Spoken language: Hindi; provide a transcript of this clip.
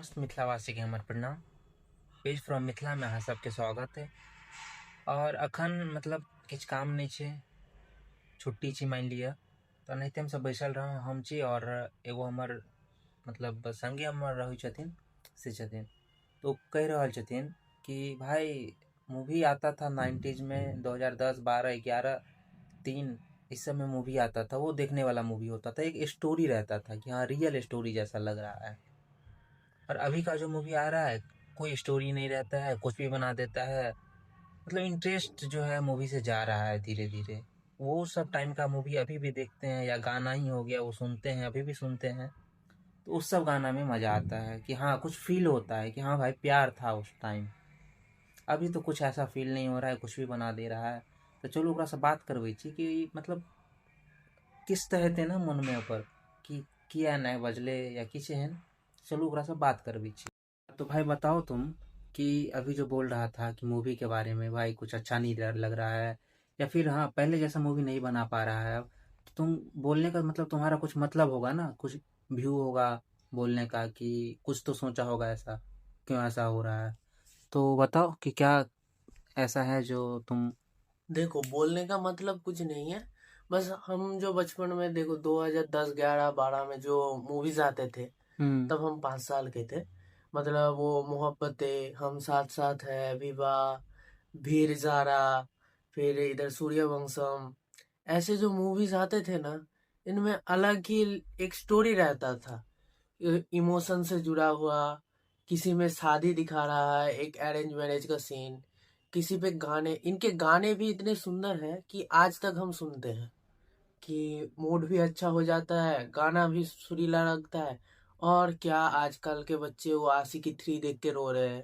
समस्त मिथिलावासी के हमर प्रणाम। पेज फ्रॉम मिथिला में अहाँ सबके स्वागत है। और अखन मतलब किछु काम नहीं छे, छुट्टी छी मान लिया, तो एनाहिते हम सब बैसल रहूँ। हम छी और एगो हमर मतलब संगे हमर रहै छथिन से छथिन, तो कह रहल छथिन कि भाई मूवी आता था 90s में 2010 12 11 3 इस सब में मूवी आता था, वो देखने वाला मूवी होता था, एक स्टोरी रहता था कि हाँ रियल स्टोरी जैसा लग रहा है। और अभी का जो मूवी आ रहा है कोई स्टोरी नहीं रहता है, कुछ भी बना देता है। मतलब इंटरेस्ट जो है मूवी से जा रहा है धीरे धीरे। वो सब टाइम का मूवी अभी भी देखते हैं, या गाना ही हो गया वो सुनते हैं, अभी भी सुनते हैं। तो उस सब गाना में मज़ा आता है कि हाँ कुछ फील होता है कि हाँ भाई प्यार था उस टाइम। अभी तो कुछ ऐसा फील नहीं हो रहा है, कुछ भी बना दे रहा है। तो चलो ओकरा से बात करबै छी कि मतलब किस तरह ते ना मन में ऊपर कि किया नहीं बजले या किछ एहन। चलो ओकरा से बात करबै छी। तो भाई बताओ तुम कि अभी जो बोल रहा था कि मूवी के बारे में भाई कुछ अच्छा नहीं लग रहा है, या फिर हाँ पहले जैसा मूवी नहीं बना पा रहा है अब। तो तुम बोलने का मतलब तुम्हारा कुछ मतलब होगा ना, कुछ व्यू होगा बोलने का कि कुछ तो सोचा होगा ऐसा, क्यों ऐसा हो रहा है। तो बताओ कि क्या ऐसा है जो तुम। देखो, बोलने का मतलब कुछ नहीं है। बस हम जो बचपन में देखो 2010 11 12 में जो मूवीज आते थे, हम्म। तब हम 5 साल के थे। मतलब वो मोहब्बतें, हम साथ साथ है, विवाह, भीर ज़ारा, फिर इधर सूर्यवंशम, ऐसे जो मूवीज आते थे ना, इनमें अलग ही एक स्टोरी रहता था। इमोशन से जुड़ा हुआ, किसी में शादी दिखा रहा है, एक अरेंज मैरिज का सीन, किसी पे गाने, इनके गाने भी इतने सुंदर हैं कि आज तक हम सुनते हैं कि मूड भी अच्छा हो जाता है, गाना भी सुरीला लगता है। और क्या आजकल के बच्चे वो आशिकी 3 देख के रो रहे हैं,